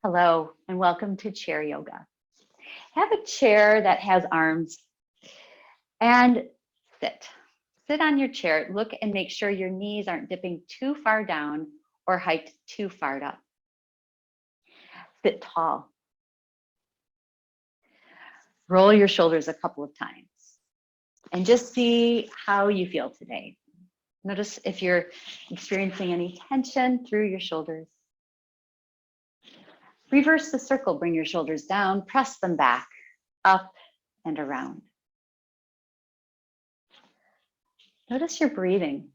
Hello, and welcome to chair yoga. Have a chair that has arms and sit. Sit on your chair, look and make sure your knees aren't dipping too far down or hiked too far up. Sit tall. Roll your shoulders a couple of times and just see how you feel today. Notice if you're experiencing any tension through your shoulders. Reverse the circle, bring your shoulders down, press them back, up and around. Notice your breathing.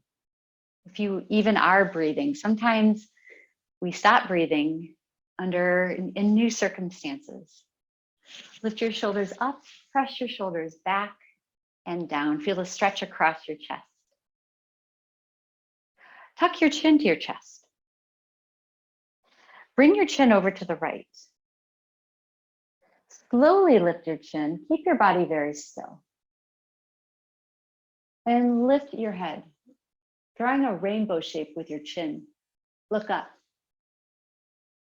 If you even are breathing, sometimes we stop breathing in new circumstances. Lift your shoulders up, press your shoulders back and down. Feel a stretch across your chest. Tuck your chin to your chest. Bring your chin over to the right. Slowly lift your chin. Keep your body very still. And lift your head, drawing a rainbow shape with your chin. Look up.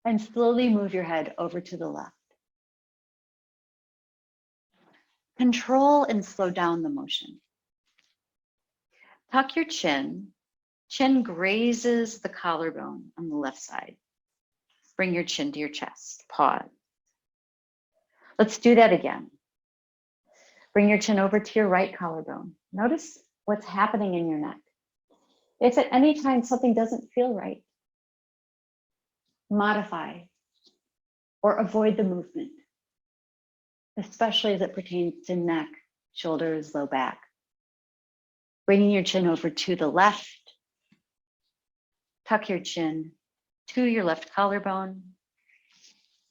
And slowly move your head over to the left. Control and slow down the motion. Tuck your chin. Chin grazes the collarbone on the left side. Bring your chin to your chest. Pause. Let's do that again. Bring your chin over to your right collarbone. Notice what's happening in your neck. If at any time something doesn't feel right, modify or avoid the movement, especially as it pertains to neck, shoulders, low back. Bringing your chin over to the left. Tuck your chin to your left collarbone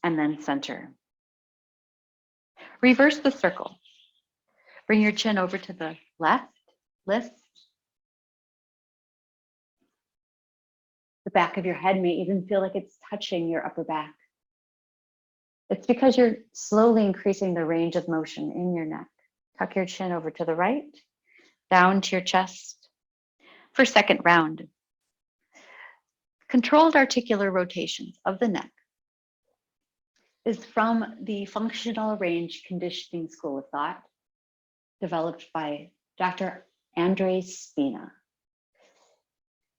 and then center. Reverse the circle. Bring your chin over to the left, lift. The back of your head may even feel like it's touching your upper back. It's because you're slowly increasing the range of motion in your neck. Tuck your chin over to the right, down to your chest. For second round, controlled articular rotations of the neck is from the functional range conditioning school of thought developed by Dr. Andres Spina.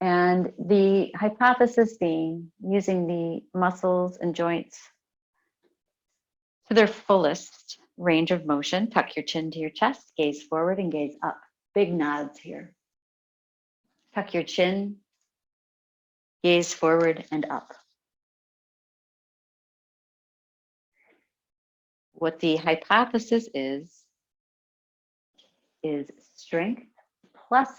And the hypothesis being using the muscles and joints to their fullest range of motion. Tuck your chin to your chest, gaze forward and gaze up. Big nods here. Tuck your chin, gaze forward and up. What the hypothesis is strength plus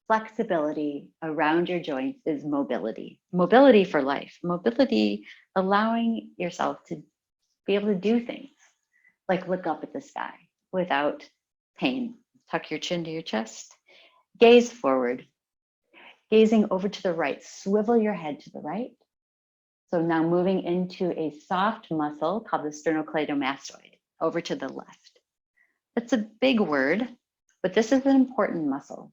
flexibility around your joints is mobility. Mobility for life. Mobility, allowing yourself to be able to do things like look up at the sky without pain. Tuck your chin to your chest, gaze forward, gazing over to the right, swivel your head to the right. So now moving into a soft muscle called the sternocleidomastoid, over to the left. It's a big word, but this is an important muscle.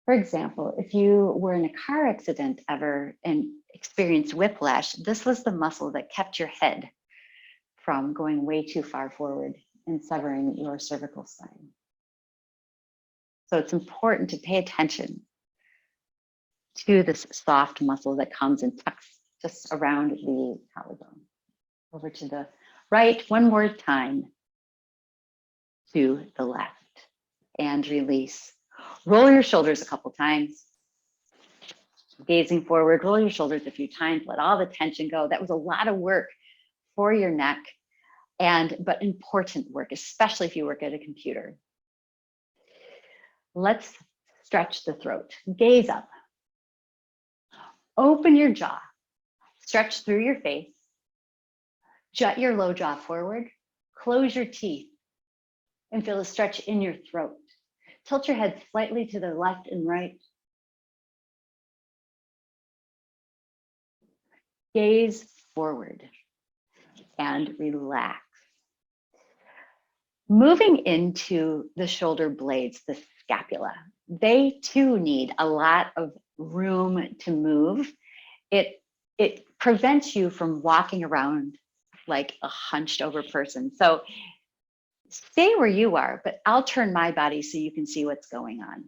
For example, if you were in a car accident ever and experienced whiplash, this was the muscle that kept your head from going way too far forward and severing your cervical spine. So it's important to pay attention to this soft muscle that comes and tucks just around the collarbone. Over to the right, one more time, to the left, and release. Roll your shoulders a couple times. Gazing forward, roll your shoulders a few times, let all the tension go. That was a lot of work for your neck, but important work, especially if you work at a computer. Let's stretch the throat. Gaze up. Open your jaw. Stretch through your face. Jut your low jaw forward. Close your teeth and feel a stretch in your throat. Tilt your head slightly to the left and right. Gaze forward and relax. Moving into the shoulder blades, the scapula, they too need a lot of room to move. It prevent you from walking around like a hunched over person. So stay where you are, but I'll turn my body so you can see what's going on.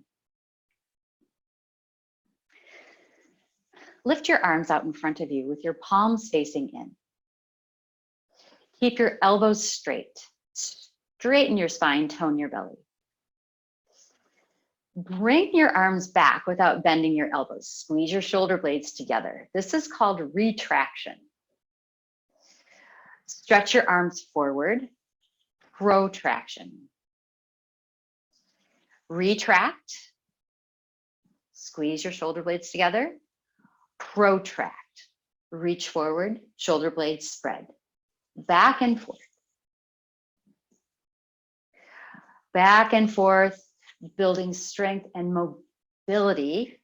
Lift your arms out in front of you with your palms facing in. Keep your elbows straight. Straighten your spine, tone your belly. Bring your arms back without bending your elbows. Squeeze your shoulder blades together. This is called retraction. Stretch your arms forward. Protraction. Retract. Squeeze your shoulder blades together. Protract. Reach forward, shoulder blades spread. Back and forth. Back and forth, building strength and mobility.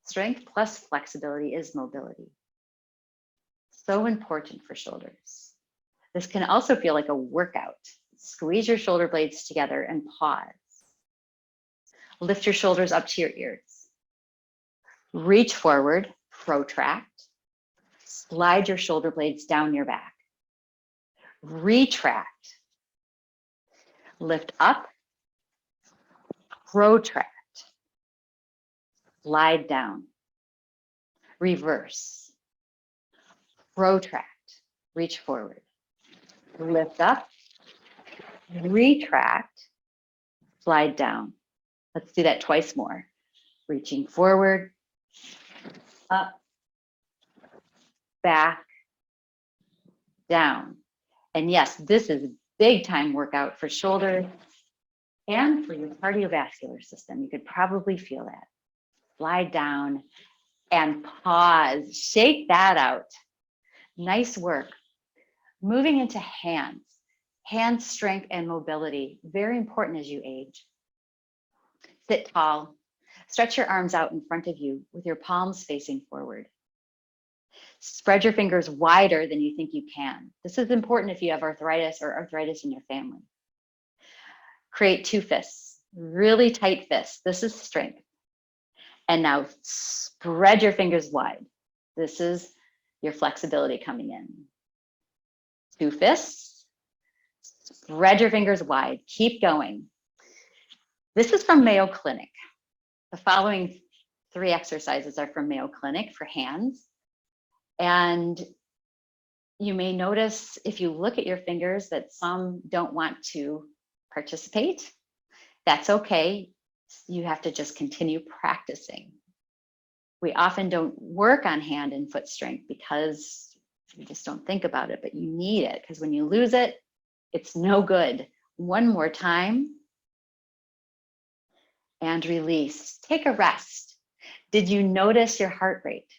Strength plus flexibility is mobility. So important for shoulders. This can also feel like a workout. Squeeze your shoulder blades together and pause. Lift your shoulders up to your ears. Reach forward, protract. Slide your shoulder blades down your back. Retract. Lift up. Protract. Slide down. Reverse. Protract. Reach forward. Lift up. Retract. Slide down. Let's do that twice more. Reaching forward. Up. Back. Down. And yes, this is a big time workout for shoulders and for your cardiovascular system. You could probably feel that. Slide down and pause. Shake that out. Nice work. Moving into hands. Hand strength and mobility, very important as you age. Sit tall. Stretch your arms out in front of you with your palms facing forward. Spread your fingers wider than you think you can. This is important if you have arthritis or arthritis in your family. Create two fists, really tight fists. This is strength. And now spread your fingers wide. This is your flexibility coming in. Two fists, spread your fingers wide, keep going. This is from Mayo Clinic. The following 3 exercises are from Mayo Clinic for hands. And you may notice if you look at your fingers that some don't want to participate. That's okay. You have to just continue practicing. We often don't work on hand and foot strength because we just don't think about it, but you need it because when you lose it, it's no good. One more time. And release. Take a rest. Did you notice your heart rate?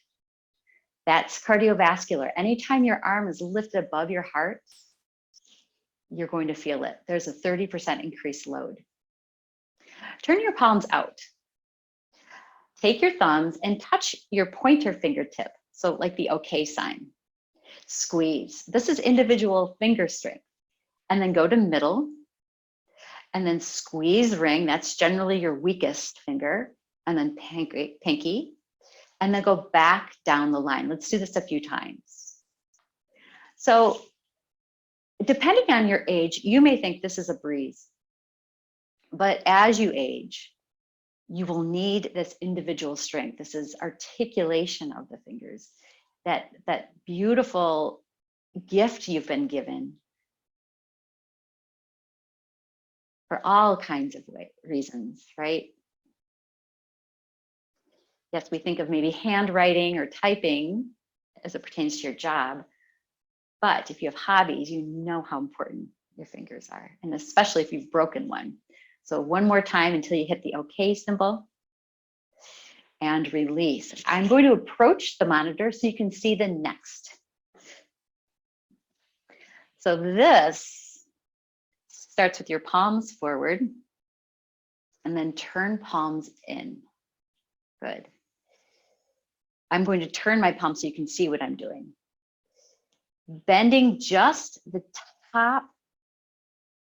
That's cardiovascular. Anytime your arm is lifted above your heart, you're going to feel it. There's a 30% increased load. Turn your palms out. Take your thumbs and touch your pointer fingertip. So like the okay sign. Squeeze. This is individual finger strength. And then go to middle. And then squeeze ring. That's generally your weakest finger. And then pinky. And then go back down the line. Let's do this a few times. So depending on your age, you may think this is a breeze. But as you age, you will need this individual strength. This is articulation of the fingers. That beautiful gift you've been given for all kinds of reasons, right? Yes, we think of maybe handwriting or typing as it pertains to your job, but if you have hobbies, you know how important your fingers are, and especially if you've broken one. So one more time until you hit the okay symbol and release. I'm going to approach the monitor so you can see the next. So this starts with your palms forward and then turn palms in. Good. I'm going to turn my palm so you can see what I'm doing. Bending just the top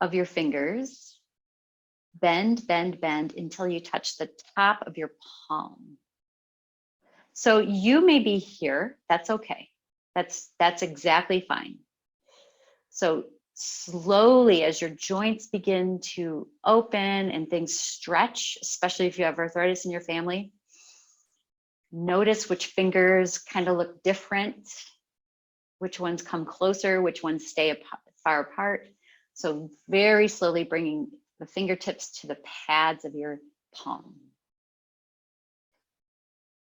of your fingers. Bend, bend, bend until you touch the top of your palm. So you may be here, that's okay. That's exactly fine. So slowly, as your joints begin to open and things stretch, especially if you have arthritis in your family, notice which fingers kind of look different, which ones come closer, which ones stay far apart. So very slowly bringing the fingertips to the pads of your palm.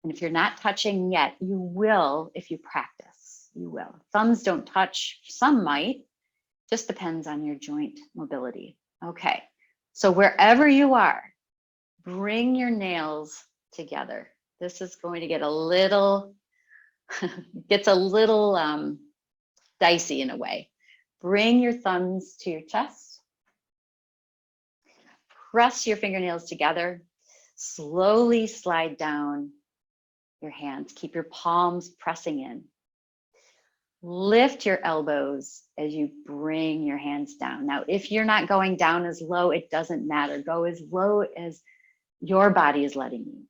And if you're not touching yet, you will if you practice, you will. Thumbs don't touch, some might, just depends on your joint mobility. Okay, so wherever you are, bring your nails together. This is going to get a little, gets a little dicey in a way. Bring your thumbs to your chest. Press your fingernails together. Slowly slide down your hands. Keep your palms pressing in. Lift your elbows as you bring your hands down. Now, if you're not going down as low, it doesn't matter. Go as low as your body is letting you.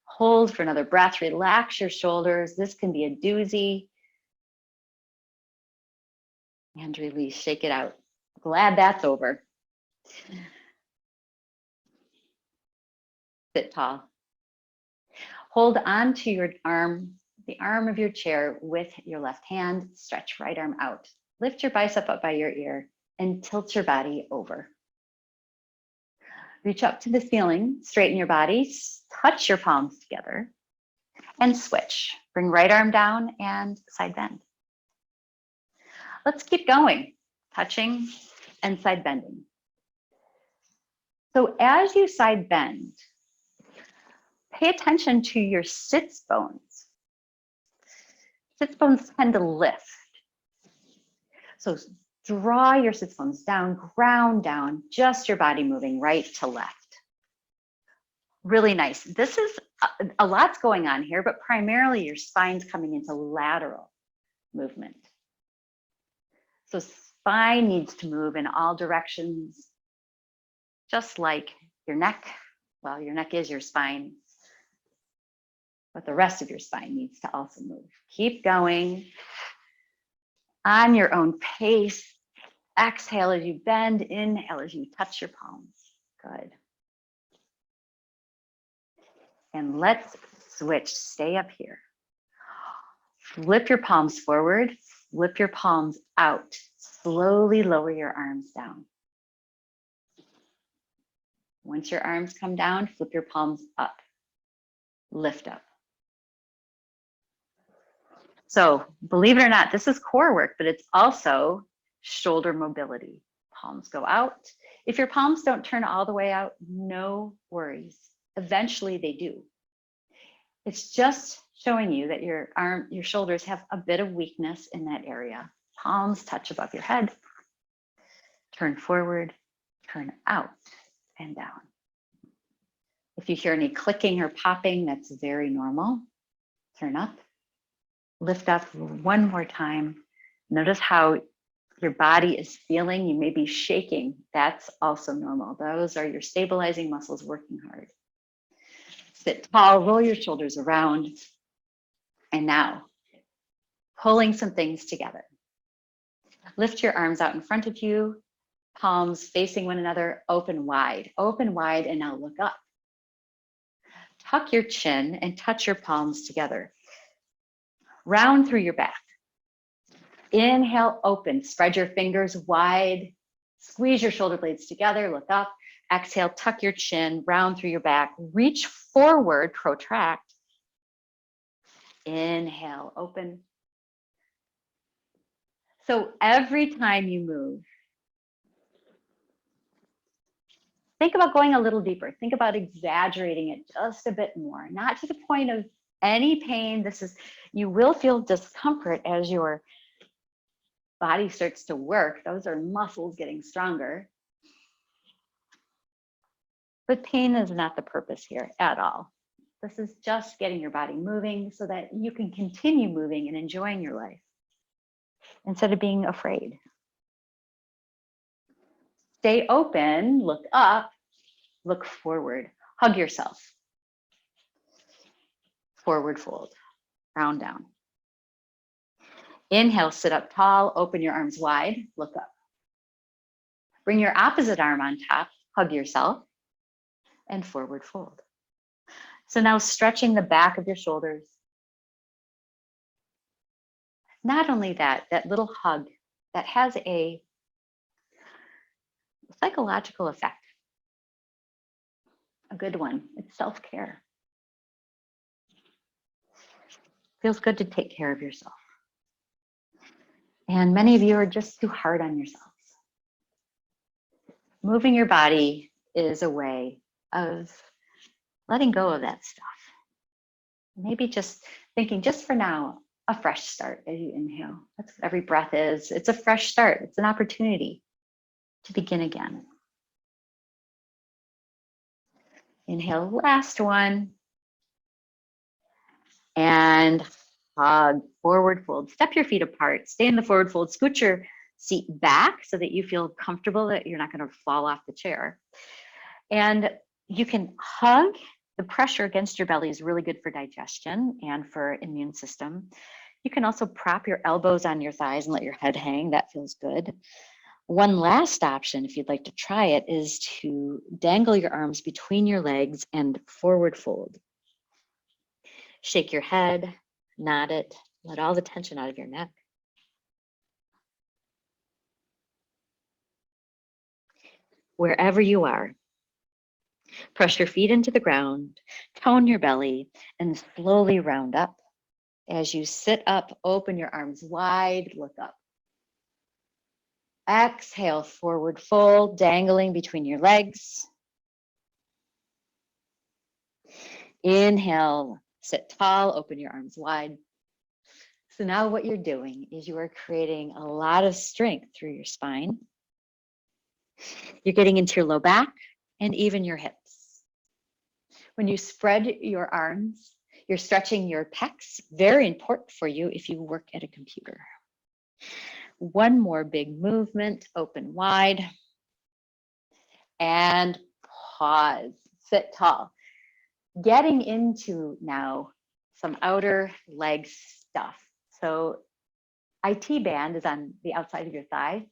Hold for another breath. Relax your shoulders. This can be a doozy. And release. Shake it out. Glad that's over. Sit tall. Hold on to your arm, the arm of your chair with your left hand. Stretch right arm out. Lift your bicep up by your ear and tilt your body over. Reach up to the ceiling, straighten your body, touch your palms together, and switch. Bring right arm down and side bend. Let's keep going, touching and side bending. So as you side bend, pay attention to your sits bones. Sits bones tend to lift. So draw your sits bones down, ground down, just your body moving right to left. Really nice. This is a lot's going on here, but primarily your spine's coming into lateral movement. So spine needs to move in all directions, just like your neck. Well, your neck is your spine, but the rest of your spine needs to also move. Keep going on your own pace. Exhale as you bend, inhale as you touch your palms. Good. And let's switch, stay up here. Flip your palms forward, flip your palms out. Slowly lower your arms down. Once your arms come down, flip your palms up. Lift up. So believe it or not, this is core work, but it's also shoulder mobility. Palms go out. If your palms don't turn all the way out, no worries. Eventually they do. It's just showing you that your shoulders have a bit of weakness in that area. Palms touch above your head. Turn forward, turn out and down. If you hear any clicking or popping, that's very normal. Turn up, lift up one more time. Notice how your body is feeling. You may be shaking. That's also normal. Those are your stabilizing muscles working hard. Sit tall, roll your shoulders around. And now, pulling some things together. Lift your arms out in front of you, palms facing one another, open wide, and now look up. Tuck your chin and touch your palms together. Round through your back. Inhale, open, spread your fingers wide, squeeze your shoulder blades together, look up. Exhale, tuck your chin, round through your back, reach forward, protract. Inhale, open. So every time you move, think about going a little deeper. Think about exaggerating it just a bit more, not to the point of any pain. You will feel discomfort as your body starts to work. Those are muscles getting stronger. But pain is not the purpose here at all. This is just getting your body moving so that you can continue moving and enjoying your life instead of being afraid. Stay open, look up, look forward, hug yourself. Forward fold. round down. Inhale, sit up tall, open your arms wide, look up. Bring your opposite arm on top, hug yourself, and forward fold. So now stretching the back of your shoulders. Not only that, that little hug that has a psychological effect, a good one. It's self-care. Feels good to take care of yourself. And many of you are just too hard on yourselves. Moving your body is a way of letting go of that stuff. Maybe just thinking, just for now, a fresh start as you inhale. That's what every breath is. It's a fresh start. It's an opportunity to begin again. Inhale, last one. And hug, forward fold. Step your feet apart. Stay in the forward fold. Scoot your seat back so that you feel comfortable, that you're not going to fall off the chair. And you can hug. The pressure against your belly is really good for digestion and for immune system. You can also prop your elbows on your thighs and let your head hang. That feels good. One last option, if you'd like to try it, is to dangle your arms between your legs and forward fold. Shake your head, nod it, let all the tension out of your neck. Wherever you are, press your feet into the ground, tone your belly, and slowly round up. As you sit up, open your arms wide, look up. Exhale, forward fold, dangling between your legs. Inhale, sit tall, open your arms wide. So now what you're doing is you are creating a lot of strength through your spine. You're getting into your low back and even your hips. When you spread your arms, you're stretching your pecs, very important for you if you work at a computer. One more big movement, open wide, and pause, sit tall. Getting into now some outer leg stuff. So IT band is on the outside of your thigh.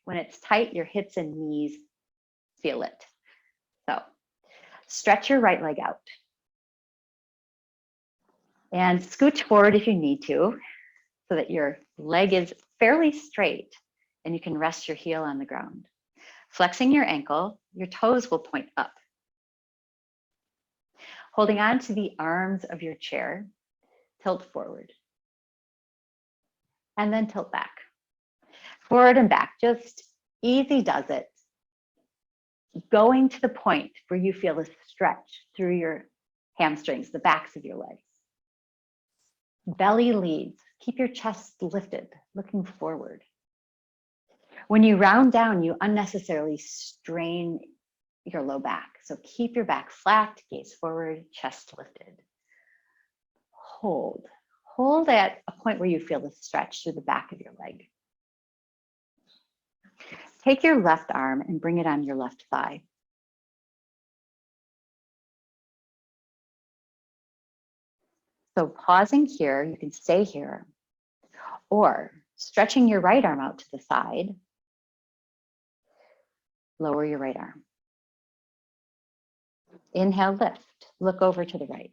When it's tight, your hips and knees feel it. So stretch your right leg out. And scooch forward if you need to, so that your leg is fairly straight and you can rest your heel on the ground. Flexing your ankle, your toes will point up. Holding on to the arms of your chair, tilt forward. And then tilt back. Forward and back, just easy does it. Going to the point where you feel a stretch through your hamstrings, the backs of your legs. Belly leads. Keep your chest lifted, looking forward. When you round down, you unnecessarily strain your low back. So keep your back flat, gaze forward, chest lifted. Hold. Hold at a point where you feel the stretch through the back of your leg. Take your left arm and bring it on your left thigh. So pausing here, you can stay here, or stretching your right arm out to the side, lower your right arm. Inhale, lift, look over to the right.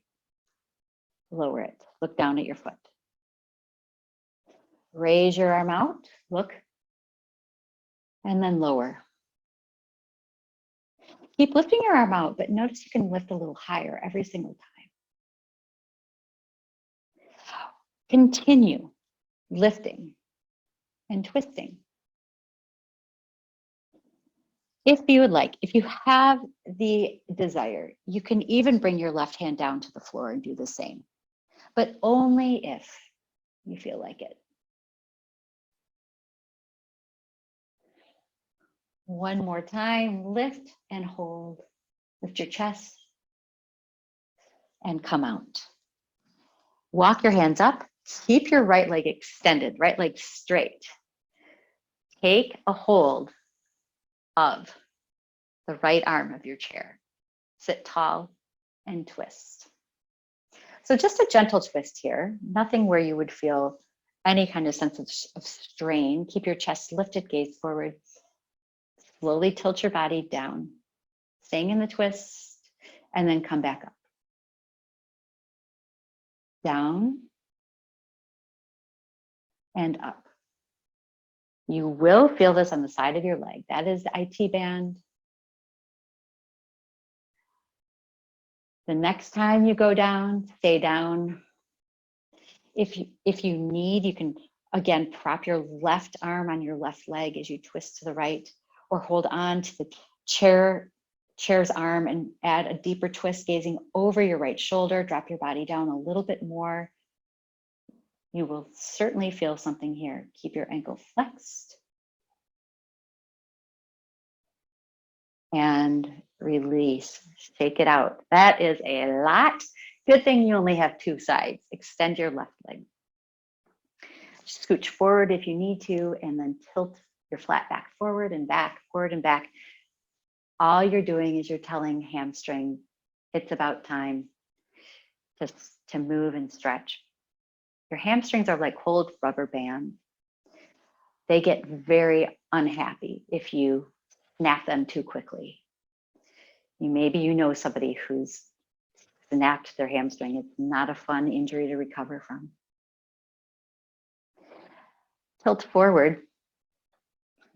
Lower it, look down at your foot. Raise your arm out, look, and then lower. Keep lifting your arm out, but notice you can lift a little higher every single time. Continue lifting and twisting. If you would like, if you have the desire, you can even bring your left hand down to the floor and do the same, but only if you feel like it. One more time, lift and hold. Lift your chest and come out. Walk your hands up. Keep your right leg extended, right leg straight. Take a hold of the right arm of your chair. Sit tall and twist. So just a gentle twist here, nothing where you would feel any kind of sense of strain. Keep your chest lifted, gaze forward. Slowly tilt your body down, staying in the twist, and then come back up. Down and up. You will feel this on the side of your leg. That is the IT band. The next time you go down, stay down. If you need, you can, again, prop your left arm on your left leg as you twist to the right, or hold on to the chair's arm and add a deeper twist, gazing over your right shoulder. Drop your body down a little bit more. You will certainly feel something here. Keep your ankle flexed. And release, shake it out. That is a lot. Good thing you only have two sides. Extend your left leg. Scooch forward if you need to, and then tilt your flat back, forward and back, forward and back. All you're doing is you're telling hamstring, it's about time to move and stretch. Your hamstrings are like old rubber bands. They get very unhappy if you snap them too quickly. Maybe you know somebody who's snapped their hamstring. It's not a fun injury to recover from. Tilt forward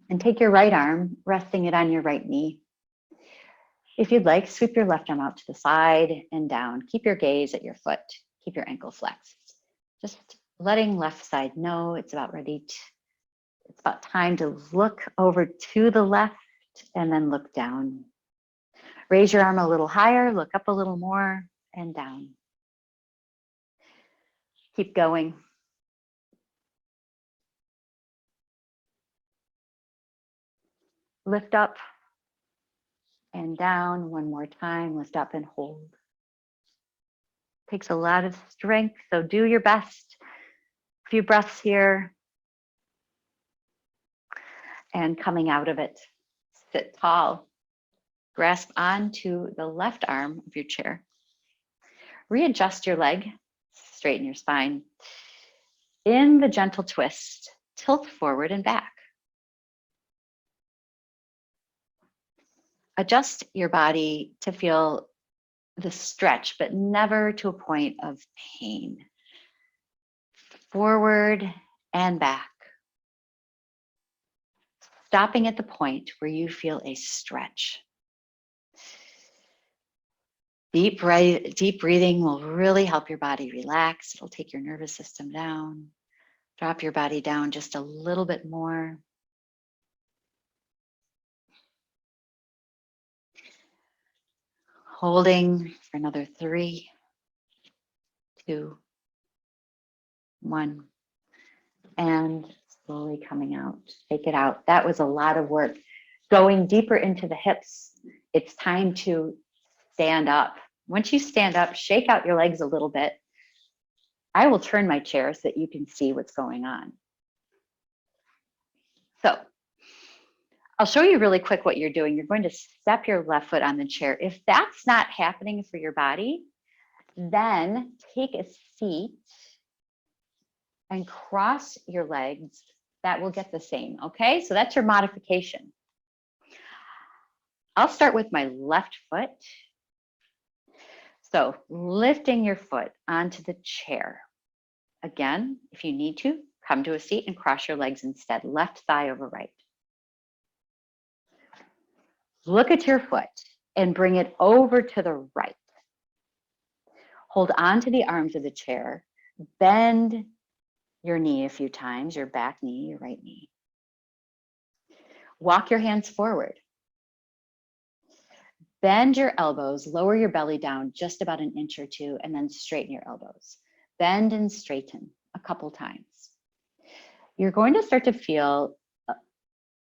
and take your right arm, resting it on your right knee. If you'd like, sweep your left arm out to the side and down. Keep your gaze at your foot. Keep your ankle flexed. Just letting left side know it's about it's about time to look over to the left and then look down. Raise your arm a little higher, look up a little more, and down. Keep going. Lift up and down one more time. Lift up and hold. Takes a lot of strength, so do your best. A few breaths here. And coming out of it, sit tall. Grasp onto the left arm of your chair. Readjust your leg, straighten your spine. In the gentle twist, tilt forward and back. Adjust your body to feel the stretch, but never to a point of pain. Forward and back. Stopping at the point where you feel a stretch. Deep breathing will really help your body relax. It'll take your nervous system down. Drop your body down just a little bit more. Holding for another 3, 2, 1. And slowly coming out. Take it out. That was a lot of work. Going deeper into the hips, it's time to stand up. Once you stand up, shake out your legs a little bit. I will turn my chair so that you can see what's going on. So I'll show you really quick what you're doing. You're going to step your left foot on the chair. If that's not happening for your body, then take a seat and cross your legs. That will get the same, okay? So that's your modification. I'll start with my left foot. So lifting your foot onto the chair. Again, if you need to, come to a seat and cross your legs instead. Left thigh over right. Look at your foot and bring it over to the right. Hold on to the arms of the chair. Bend your knee a few times, your back knee, your right knee. Walk your hands forward. Bend your elbows, lower your belly down just about an inch or two, and then straighten your elbows. Bend and straighten a couple times. You're going to start to feel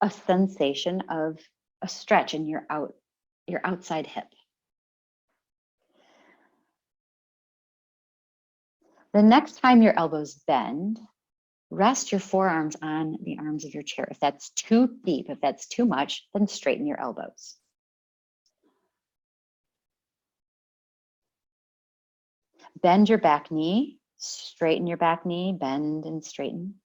a sensation of a stretch in your outside hip. The next time your elbows bend, rest your forearms on the arms of your chair. If that's too deep, if that's too much, then straighten your elbows. Bend your back knee, straighten your back knee, bend and straighten.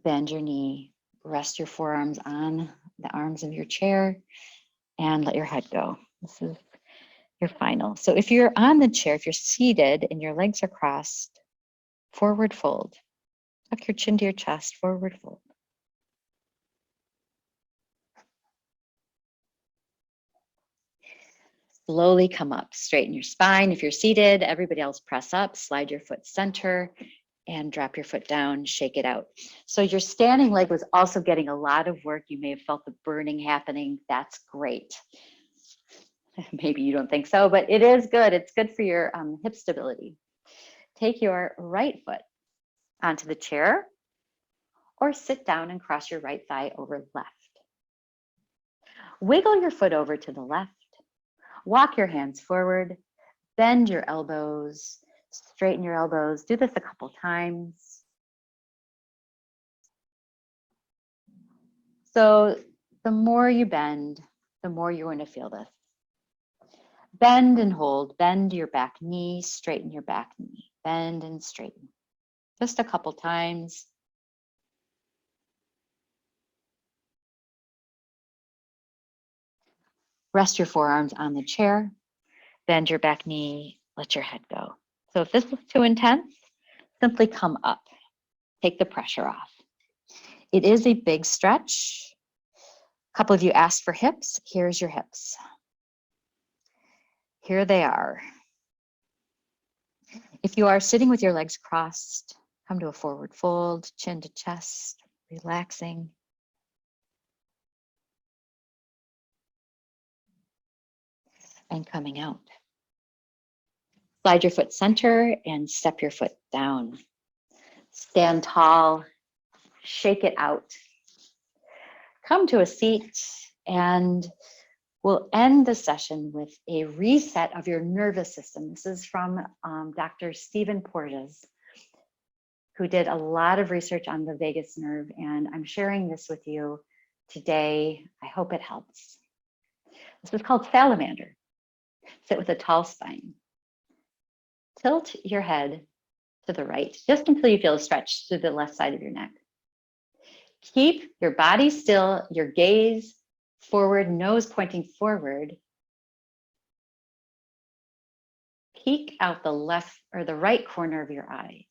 Bend your knee, rest your forearms on the arms of your chair and let your head go. This is your final. So if you're on the chair, if you're seated and your legs are crossed, forward fold. Tuck your chin to your chest, forward fold. Slowly come up, straighten your spine. If you're seated, everybody else press up, slide your foot center and drop your foot down, shake it out. So your standing leg was also getting a lot of work. You may have felt the burning happening. That's great. Maybe you don't think so, but it is good. It's good for your hip stability. Take your right foot onto the chair or sit down and cross your right thigh over left. Wiggle your foot over to the left. Walk your hands forward, bend your elbows, straighten your elbows. Do this a couple times. So the more you bend, the more you're going to feel this. Bend and hold, bend your back knee, straighten your back knee, bend and straighten. Just a couple times. Rest your forearms on the chair, bend your back knee, let your head go. So if this is too intense, simply come up, take the pressure off. It is a big stretch. A couple of you asked for hips. Here's your hips. Here they are. If you are sitting with your legs crossed, come to a forward fold, chin to chest, relaxing. And coming out. Slide your foot center and step your foot down. Stand tall, shake it out. Come to a seat and we'll end the session with a reset of your nervous system. This is from Dr. Stephen Porges, who did a lot of research on the vagus nerve, and I'm sharing this with you today. I hope it helps. This is called Salamander. Sit with a tall spine. Tilt your head to the right, just until you feel a stretch to the left side of your neck. Keep your body still, your gaze forward, nose pointing forward. Peek out the left or the right corner of your eyes.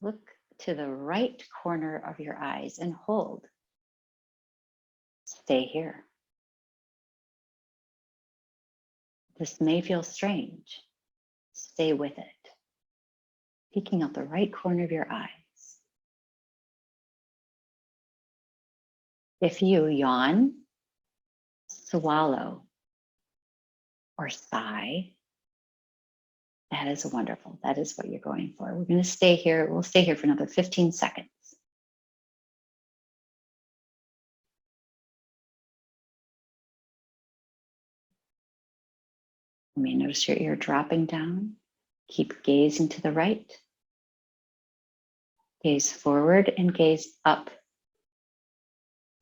Look to the right corner of your eyes and hold. Stay here. This may feel strange. Stay with it. Peeking out the right corner of your eyes. If you yawn, swallow, or sigh, that is wonderful. That is what you're going for. We're going to stay here. We'll stay here for another 15 seconds. You may notice your ear dropping down. Keep gazing to the right. Gaze forward and gaze up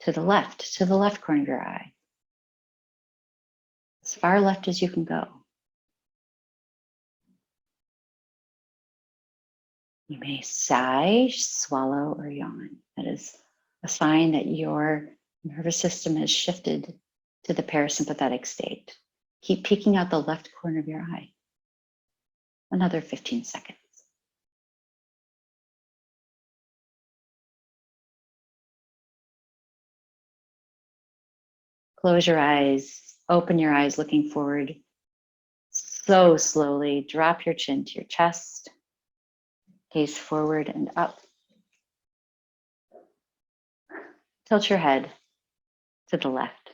to the left corner of your eye. As far left as you can go. You may sigh, swallow, or yawn. That is a sign that your nervous system has shifted to the parasympathetic state. Keep peeking out the left corner of your eye. Another 15 seconds. Close your eyes, open your eyes, looking forward. So slowly, drop your chin to your chest. Gaze forward and up. Tilt your head to the left.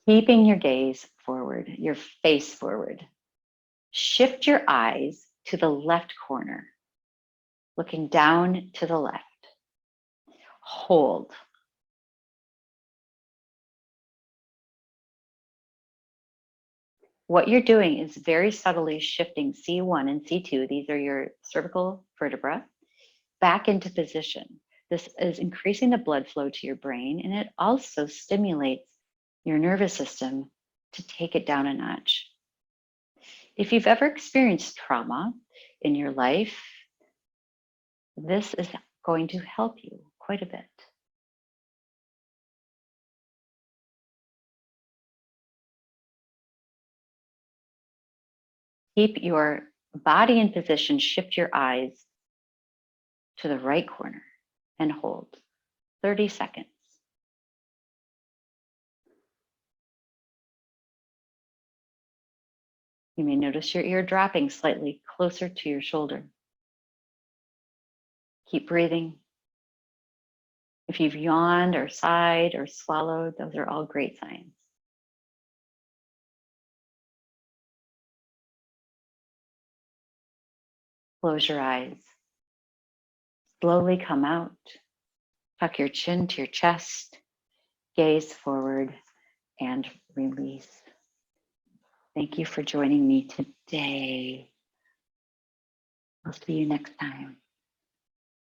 Keeping your gaze forward, your face forward. Shift your eyes to the left corner, looking down to the left. Hold. What you're doing is very subtly shifting C1 and C2, these are your cervical vertebra, back into position. This is increasing the blood flow to your brain, and it also stimulates your nervous system to take it down a notch. If you've ever experienced trauma in your life, this is going to help you quite a bit. Keep your body in position, shift your eyes to the right corner and hold 30 seconds. You may notice your ear dropping slightly closer to your shoulder. Keep breathing. If you've yawned or sighed or swallowed, those are all great signs. Close your eyes. Slowly come out. Tuck your chin to your chest. Gaze forward and release. Thank you for joining me today. I'll see you next time.